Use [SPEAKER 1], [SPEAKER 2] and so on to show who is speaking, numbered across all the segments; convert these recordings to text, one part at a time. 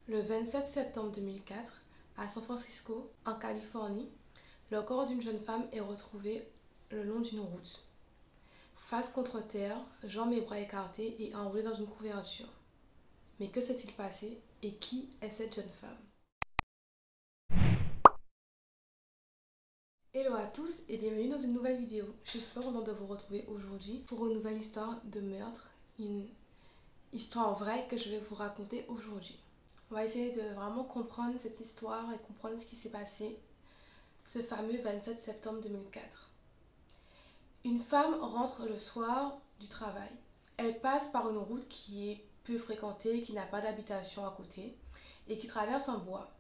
[SPEAKER 1] Le 27 septembre 2004, à San Francisco, en Californie, le corps d'une jeune femme est retrouvé le long d'une route. Face contre terre, jambes et bras écartés et enroulé dans une couverture. Mais que s'est-il passé et qui est cette jeune femme? Hello à tous et bienvenue dans une nouvelle vidéo. Je suis super contente de vous retrouver aujourd'hui pour une nouvelle histoire de meurtre, une histoire vraie que je vais vous raconter aujourd'hui. On va essayer de vraiment comprendre cette histoire et comprendre ce qui s'est passé ce fameux 27 septembre 2004. Une femme rentre le soir du travail. Elle passe par une route qui est peu fréquentée, qui n'a pas d'habitation à côté et qui traverse un bois.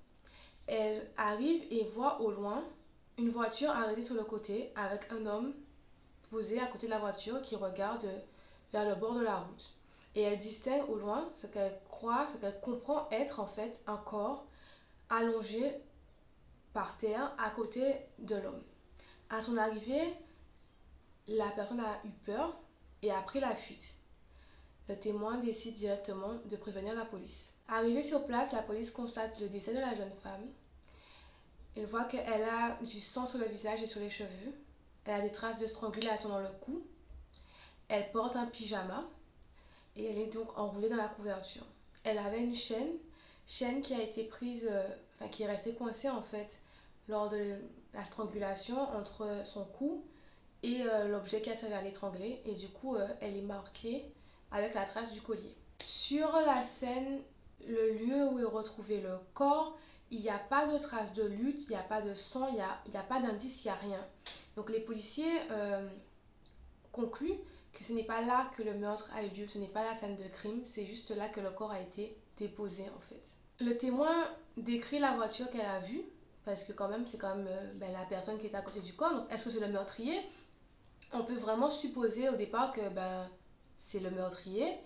[SPEAKER 1] Elle arrive et voit au loin une voiture arrêtée sur le côté avec un homme posé à côté de la voiture qui regarde vers le bord de la route. Et elle distingue au loin ce qu'elle croit, ce qu'elle comprend être en fait un corps allongé par terre à côté de l'homme. À son arrivée, la personne a eu peur et a pris la fuite. Le témoin décide directement de prévenir la police. Arrivée sur place, la police constate le décès de la jeune femme. Il voit qu'elle a du sang sur le visage et sur les cheveux. Elle a des traces de strangulation dans le cou. Elle porte un pyjama et elle est donc enroulée dans la couverture. Elle avait une chaîne qui a été prise, qui est restée coincée en fait lors de la strangulation entre son cou et l'objet qui a servi à l'étrangler, et du coup elle est marquée avec la trace du collier. Sur la scène, le lieu où est retrouvé le corps, il n'y a pas de traces de lutte, il n'y a pas de sang, il n'y a pas d'indice, il n'y a rien. Donc les policiers concluent que ce n'est pas là que le meurtre a eu lieu, ce n'est pas la scène de crime, c'est juste là que le corps a été déposé en fait. Le témoin décrit la voiture qu'elle a vue, parce que c'est quand même la personne qui est à côté du corps, donc est-ce que c'est le meurtrier? On peut vraiment supposer au départ que c'est le meurtrier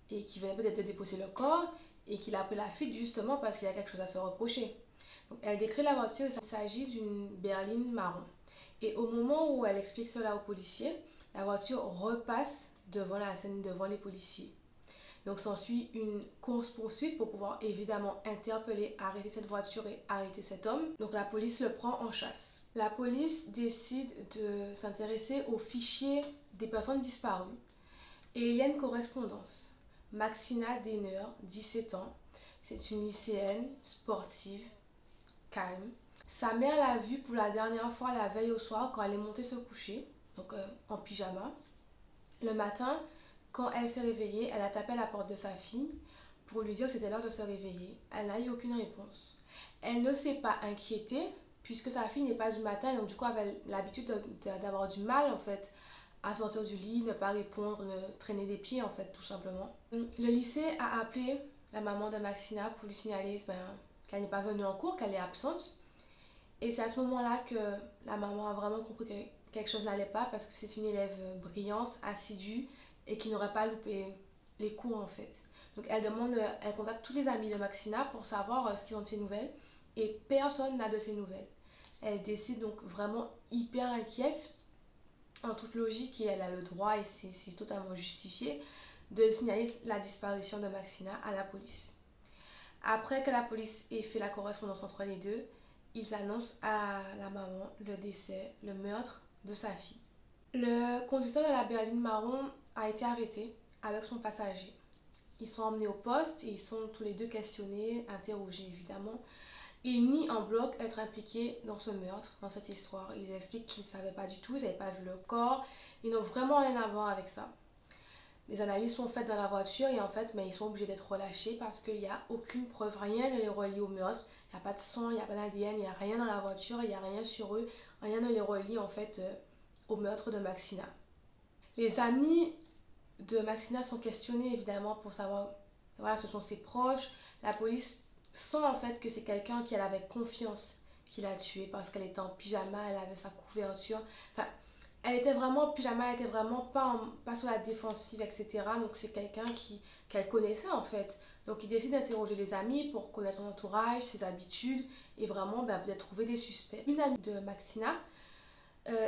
[SPEAKER 1] et qu'il venait peut-être de déposer le corps et qu'il a pris la fuite justement parce qu'il a quelque chose à se reprocher. Donc, elle décrit la voiture, il s'agit d'une berline marron. Et au moment où elle explique cela aux policiers, la voiture repasse devant la scène, devant les policiers. Donc s'ensuit une course-poursuite pour pouvoir évidemment interpeller, arrêter cette voiture et arrêter cet homme. Donc la police le prend en chasse. La police décide de s'intéresser au fichier des personnes disparues. Et il y a une correspondance. Maxina Denner, 17 ans. C'est une lycéenne, sportive, calme. Sa mère l'a vue pour la dernière fois la veille au soir quand elle est montée se coucher, donc en pyjama. Le matin, quand elle s'est réveillée, elle a tapé à la porte de sa fille pour lui dire que c'était l'heure de se réveiller. Elle n'a eu aucune réponse. Elle ne s'est pas inquiétée puisque sa fille n'est pas du matin et donc du coup elle avait l'habitude d'avoir du mal en fait à sortir du lit, ne pas répondre, ne traîner des pieds en fait tout simplement. Le lycée a appelé la maman de Maxina pour lui signaler qu'elle n'est pas venue en cours, qu'elle est absente. Et c'est à ce moment-là que la maman a vraiment compris que quelque chose n'allait pas parce que c'est une élève brillante, assidue et qui n'aurait pas loupé les cours en fait. Donc elle contacte tous les amis de Maxina pour savoir ce qu'ils ont de ses nouvelles et personne n'a de ses nouvelles. Elle décide donc vraiment hyper inquiète, en toute logique, et elle a le droit et c'est totalement justifié de signaler la disparition de Maxina à la police. Après que la police ait fait la correspondance entre les deux, ils annoncent à la maman le décès, le meurtre de sa fille. Le conducteur de la berline marron a été arrêté avec son passager. Ils sont emmenés au poste et ils sont tous les deux questionnés, interrogés évidemment. Ils nient en bloc être impliqués dans ce meurtre, dans cette histoire. Ils expliquent qu'ils ne savaient pas du tout, ils n'avaient pas vu le corps, ils n'ont vraiment rien à voir avec ça. Des analyses sont faites dans la voiture et en fait ils sont obligés d'être relâchés parce qu'il n'y a aucune preuve, rien ne les relie au meurtre. Il n'y a pas de sang, il n'y a pas d'ADN, il n'y a rien dans la voiture, il n'y a rien sur eux, rien ne les relie en fait au meurtre de Maxina. Les amis de Maxina sont questionnés évidemment pour savoir, voilà, ce sont ses proches. La police sent en fait que c'est quelqu'un qui elle avait confiance qui l'a tué parce qu'elle était en pyjama, elle avait sa couverture. Enfin, elle était vraiment en pyjama, elle était vraiment pas sur la défensive, etc. Donc c'est quelqu'un qu'elle connaissait en fait. Donc il décide d'interroger les amis pour connaître son entourage, ses habitudes et vraiment peut-être trouver des suspects. Une amie de Maxina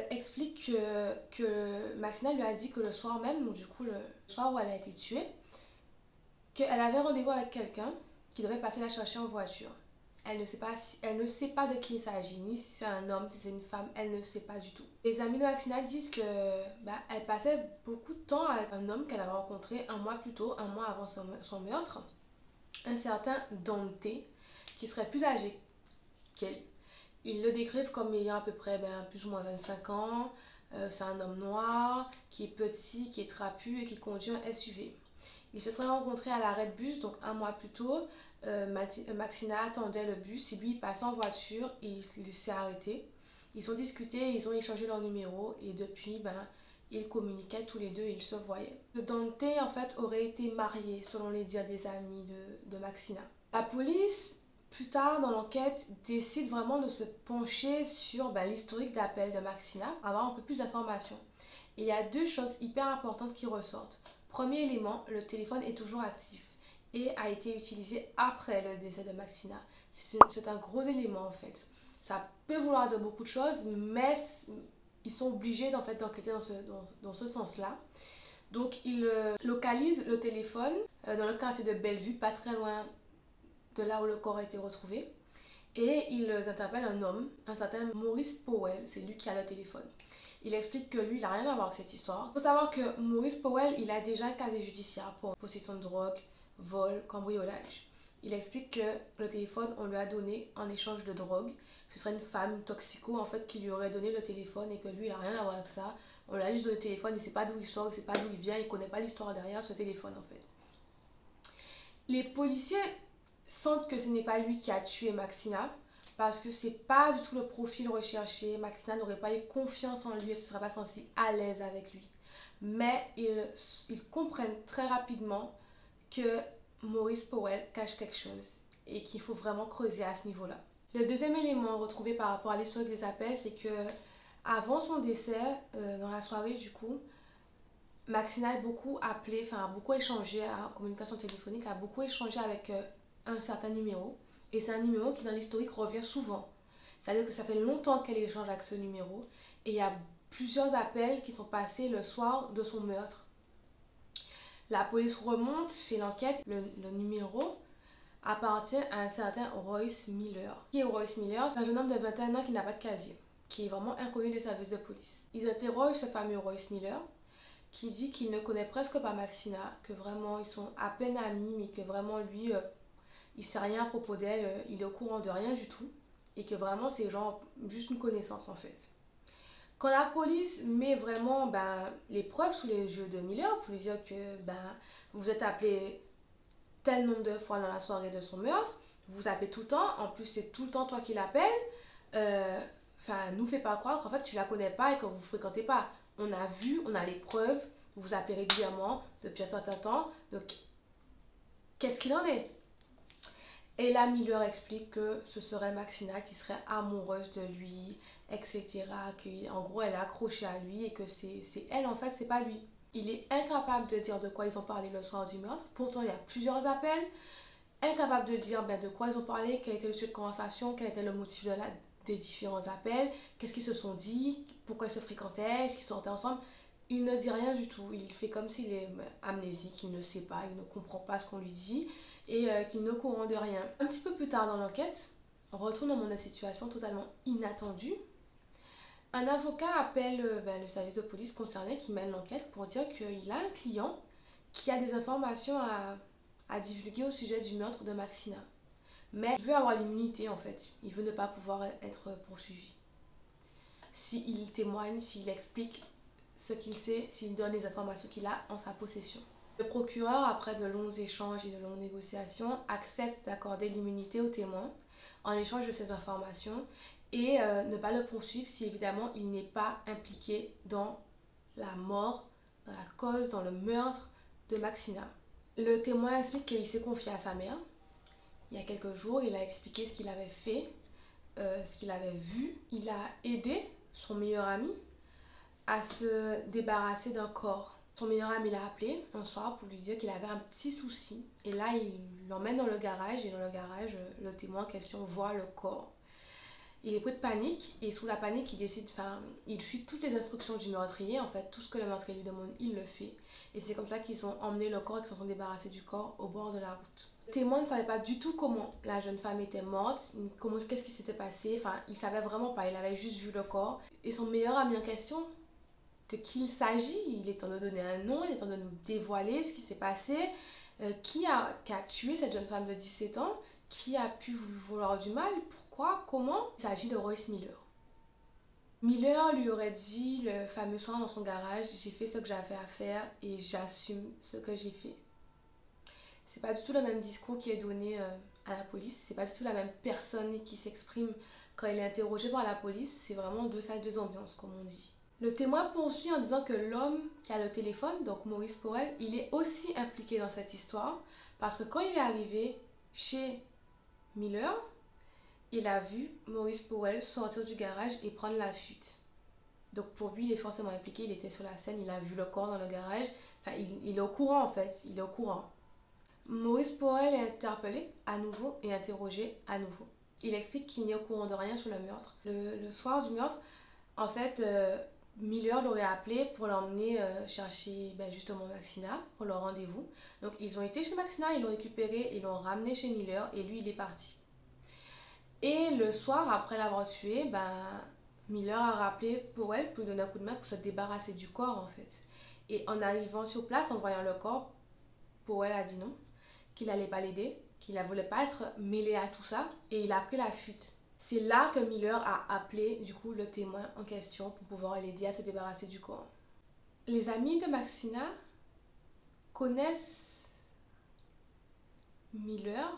[SPEAKER 1] explique que Maxina lui a dit que le soir même, donc du coup le soir où elle a été tuée, qu'elle avait rendez-vous avec quelqu'un qui devait passer la chercher en voiture. Elle ne sait pas de qui il s'agit, ni si c'est un homme, si c'est une femme, elle ne sait pas du tout. Les amis de Maxina disent que elle passait beaucoup de temps avec un homme qu'elle avait rencontré un mois plus tôt, un mois avant son meurtre, un certain Dante, qui serait plus âgé qu'elle. Ils le décrivent comme ayant à peu près plus ou moins 25 ans. C'est un homme noir, qui est petit, qui est trapu et qui conduit un SUV. Ils se seraient rencontrés à l'arrêt de bus, donc un mois plus tôt. Maxina attendait le bus et lui il passait en voiture et il s'est arrêté. Ils ont discuté, ils ont échangé leurs numéros et depuis ils communiquaient tous les deux et ils se voyaient. Dante en fait aurait été marié selon les dires des amis de Maxina. La police, plus tard dans l'enquête, décide vraiment de se pencher sur l'historique d'appel de Maxina, avoir un peu plus d'informations. Et il y a deux choses hyper importantes qui ressortent. Premier élément, le téléphone est toujours actif et a été utilisé après le décès de Maxina. C'est un gros élément en fait. Ça peut vouloir dire beaucoup de choses, mais ils sont obligés d'enquêter dans ce sens-là. Donc ils localisent le téléphone dans le quartier de Bellevue, pas très loin de là où le corps a été retrouvé. Et ils interpellent un homme, un certain Maurice Powell, c'est lui qui a le téléphone. Il explique que lui, il n'a rien à voir avec cette histoire. Il faut savoir que Maurice Powell, il a déjà un casier judiciaire pour possession de drogue, vol, cambriolage. Il explique que le téléphone, on lui a donné en échange de drogue. Ce serait une femme toxico en fait qui lui aurait donné le téléphone et que lui, il n'a rien à voir avec ça. On lui a juste donné le téléphone, il ne sait pas d'où il sort, il ne sait pas d'où il vient, il ne connaît pas l'histoire derrière ce téléphone en fait. Les policiers sentent que ce n'est pas lui qui a tué Maxina parce que c'est pas du tout le profil recherché. Maxina n'aurait pas eu confiance en lui et ne se serait pas senti à l'aise avec lui. Mais ils comprennent très rapidement que Maurice Powell cache quelque chose et qu'il faut vraiment creuser à ce niveau-là. Le deuxième élément retrouvé par rapport à l'historique des appels, c'est que avant son décès, dans la soirée du coup, Maxina a beaucoup appelé, a beaucoup échangé en communication téléphonique, a beaucoup échangé avec un certain numéro. Et c'est un numéro qui dans l'historique revient souvent. C'est-à-dire que ça fait longtemps qu'elle échange avec ce numéro. Et il y a plusieurs appels qui sont passés le soir de son meurtre. La police remonte, fait l'enquête. Le numéro appartient à un certain Royce Miller. Qui est Royce Miller? C'est un jeune homme de 21 ans qui n'a pas de casier, qui est vraiment inconnu des services de police. Ils interrogent ce fameux Royce Miller, qui dit qu'il ne connaît presque pas Maxina, que vraiment ils sont à peine amis, mais que vraiment lui, il sait rien à propos d'elle, il est au courant de rien du tout, et que vraiment c'est genre juste une connaissance en fait. Quand la police met vraiment les preuves sous les yeux de Miller pour lui dire que vous êtes appelé tel nombre de fois dans la soirée de son meurtre, vous appelez tout le temps, en plus c'est tout le temps toi qui l'appelles, nous fais pas croire qu'en fait tu la connais pas et que vous fréquentez pas. On a vu, on a les preuves, vous vous appelez régulièrement depuis un certain temps, donc qu'est-ce qu'il en est? Et là, Miller explique que ce serait Maxina qui serait amoureuse de lui, etc. En gros, elle est accrochée à lui et que c'est elle en fait, c'est pas lui. Il est incapable de dire de quoi ils ont parlé le soir du meurtre. Pourtant, il y a plusieurs appels. Incapable de dire de quoi ils ont parlé, quel était le sujet de conversation, quel était le motif des différents appels, qu'est-ce qu'ils se sont dit, pourquoi ils se fréquentaient, est-ce qu'ils sortaient ensemble. Il ne dit rien du tout. Il fait comme s'il est amnésique, il ne sait pas, il ne comprend pas ce qu'on lui dit et qu'il n'est au courant de rien. Un petit peu plus tard dans l'enquête, on retourne dans une situation totalement inattendue. Un avocat appelle le service de police concerné qui mène l'enquête pour dire qu'il a un client qui a des informations à divulguer au sujet du meurtre de Maxina. Mais il veut avoir l'immunité en fait, il veut ne pas pouvoir être poursuivi. S'il témoigne, s'il explique ce qu'il sait, s'il donne les informations qu'il a en sa possession. Le procureur, après de longs échanges et de longues négociations, accepte d'accorder l'immunité au témoin en échange de ces informations et ne pas le poursuivre si évidemment il n'est pas impliqué dans la mort, dans la cause, dans le meurtre de Maxina. Le témoin explique qu'il s'est confié à sa mère. Il y a quelques jours, il a expliqué ce qu'il avait fait, ce qu'il avait vu. Il a aidé son meilleur ami à se débarrasser d'un corps. Son meilleur ami l'a appelé un soir pour lui dire qu'il avait un petit souci. Et là, il l'emmène dans le garage et dans le garage, le témoin en question voit le corps. Il est pris de panique et sous la panique, il suit toutes les instructions du meurtrier. En fait, tout ce que le meurtrier lui demande, il le fait. Et c'est comme ça qu'ils ont emmené le corps et qu'ils se sont débarrassés du corps au bord de la route. Le témoin ne savait pas du tout comment la jeune femme était morte, qu'est-ce qui s'était passé, enfin il savait vraiment pas, il avait juste vu le corps. Et son meilleur ami en question, de qui il s'agit, il est temps de donner un nom, il est temps de nous dévoiler ce qui s'est passé, qui a tué cette jeune femme de 17 ans, qui a pu vouloir du mal, pourquoi, comment. Il s'agit de Royce Miller. Miller lui aurait dit le fameux soir dans son garage, j'ai fait ce que j'avais à faire et j'assume ce que j'ai fait. C'est pas du tout le même discours qui est donné à la police, c'est pas du tout la même personne qui s'exprime quand il est interrogé par la police, c'est vraiment deux salles, deux ambiances comme on dit. Le témoin poursuit en disant que l'homme qui a le téléphone, donc Maurice Porel, il est aussi impliqué dans cette histoire parce que quand il est arrivé chez Miller, il a vu Maurice Porel sortir du garage et prendre la fuite. Donc pour lui, il est forcément impliqué, il était sur la scène, il a vu le corps dans le garage, enfin il est au courant en fait, il est au courant. Maurice Porel est interpellé à nouveau et interrogé à nouveau. Il explique qu'il n'est au courant de rien sur le meurtre. Le soir du meurtre, en fait, Miller l'aurait appelé pour l'emmener chercher justement Maxina pour leur rendez-vous. Donc ils ont été chez Maxina, ils l'ont récupéré, ils l'ont ramené chez Miller et lui il est parti. Et le soir, après l'avoir tué, Miller a rappelé Porel pour lui donner un coup de main pour se débarrasser du corps en fait. Et en arrivant sur place, en voyant le corps, Porel a dit non, qu'il n'allait pas l'aider, qu'il ne voulait pas être mêlé à tout ça et il a pris la fuite. C'est là que Miller a appelé du coup le témoin en question pour pouvoir l'aider à se débarrasser du corps. Les amis de Maxina connaissent Miller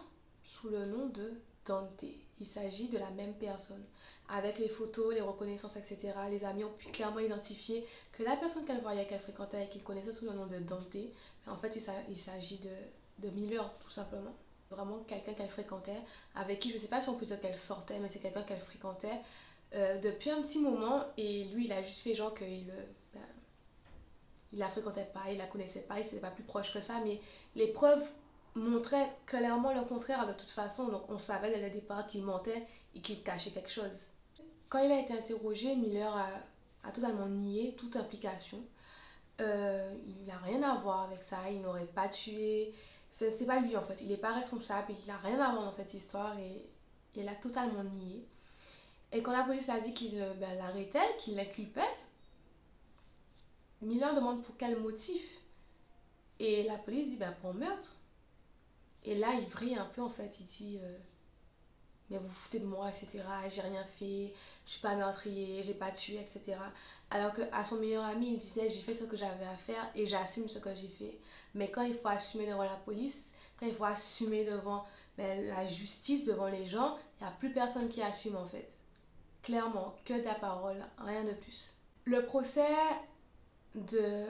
[SPEAKER 1] sous le nom de Dante. Il s'agit de la même personne. Avec les photos, les reconnaissances, etc., les amis ont pu clairement identifier que la personne qu'elle voyait, qu'elle fréquentait et qu'ils connaissaient sous le nom de Dante, en fait il s'agit de Miller tout simplement. Vraiment quelqu'un qu'elle fréquentait, avec qui je ne sais pas si on peut dire qu'elle sortait, mais c'est quelqu'un qu'elle fréquentait depuis un petit moment et lui il a juste fait genre qu'il la fréquentait pas, il la connaissait pas, il n'était pas plus proche que ça, mais les preuves montraient clairement le contraire de toute façon, donc on savait dès le départ qu'il mentait et qu'il cachait quelque chose. Quand il a été interrogé, Miller a totalement nié toute implication. Il n'a rien à voir avec ça, il n'aurait pas tué, c'est pas lui en fait, il n'est pas responsable, il n'a rien à voir dans cette histoire et il a totalement nié. Et quand la police a dit qu'il l'arrêtait, qu'il l'inculpait, Miller demande pour quel motif. Et la police dit pour meurtre. Et là il vrille un peu en fait, il dit mais vous vous foutez de moi, etc. J'ai rien fait, je suis pas meurtrier, j'ai pas tué, etc. Alors qu'à son meilleur ami, il disait j'ai fait ce que j'avais à faire et j'assume ce que j'ai fait. Mais quand il faut assumer devant la police, quand il faut assumer devant la justice, devant les gens, il n'y a plus personne qui assume en fait. Clairement, que de la parole, rien de plus. Le procès de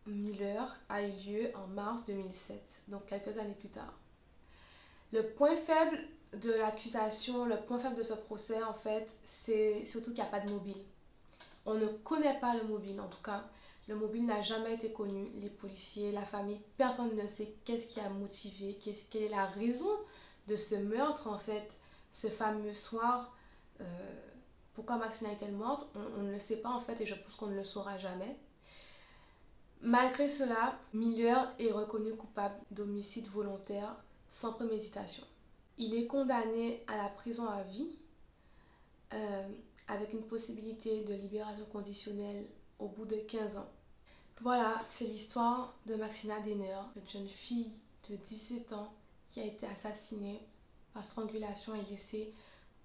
[SPEAKER 1] Miller a eu lieu en mars 2007, donc quelques années plus tard. Le point faible de l'accusation, le point faible de ce procès en fait, c'est surtout qu'il n'y a pas de mobile. On ne connaît pas le mobile en tout cas. Le mobile n'a jamais été connu. Les policiers, la famille, personne ne sait qu'est-ce qui a motivé, quelle est la raison de ce meurtre en fait, ce fameux soir. Pourquoi Maxina est-elle morte? On ne le sait pas en fait et je pense qu'on ne le saura jamais. Malgré cela, Miller est reconnu coupable d'homicide volontaire sans préméditation. Il est condamné à la prison à vie avec une possibilité de libération conditionnelle au bout de 15 ans. Voilà, c'est l'histoire de Maxina Denner, cette jeune fille de 17 ans qui a été assassinée par strangulation et laissée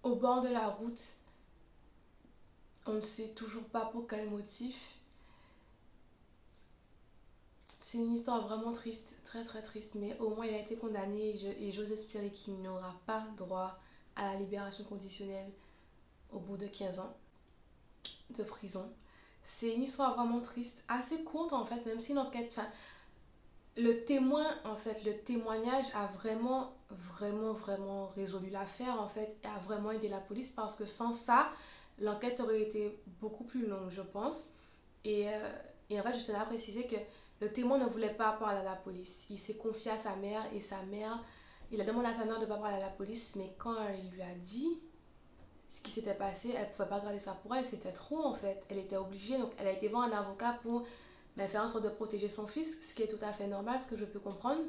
[SPEAKER 1] au bord de la route. On ne sait toujours pas pour quel motif. C'est une histoire vraiment triste, très très triste, mais au moins il a été condamné et j'ose espérer qu'il n'aura pas droit à la libération conditionnelle au bout de 15 ans de prison. C'est une histoire vraiment triste, assez courte en fait, même si l'enquête, le témoin en fait, le témoignage a vraiment résolu l'affaire en fait, et a vraiment aidé la police parce que sans ça, l'enquête aurait été beaucoup plus longue je pense. Et en fait je tenais à préciser que le témoin ne voulait pas parler à la police. Il s'est confié à sa mère et sa mère, il a demandé à sa mère de ne pas parler à la police, mais quand il lui a dit ce qui s'était passé, elle ne pouvait pas garder ça pour elle, c'était trop en fait. Elle était obligée, donc elle a été voir un avocat pour faire en sorte de protéger son fils, ce qui est tout à fait normal, ce que je peux comprendre.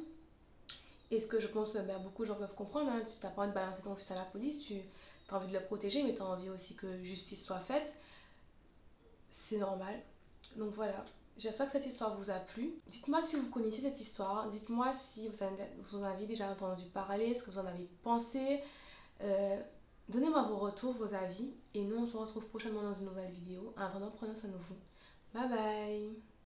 [SPEAKER 1] Et ce que je pense, beaucoup de gens peuvent comprendre, hein, tu n'as pas envie de balancer ton fils à la police, tu as envie de le protéger, mais tu as envie aussi que justice soit faite. C'est normal. Donc voilà, j'espère que cette histoire vous a plu. Dites-moi si vous connaissez cette histoire, dites-moi si vous en avez déjà entendu parler, ce que vous en avez pensé. Euh, Donnez-moi vos retours, vos avis, et nous on se retrouve prochainement dans une nouvelle vidéo. En attendant, prenez soin de vous. Bye bye.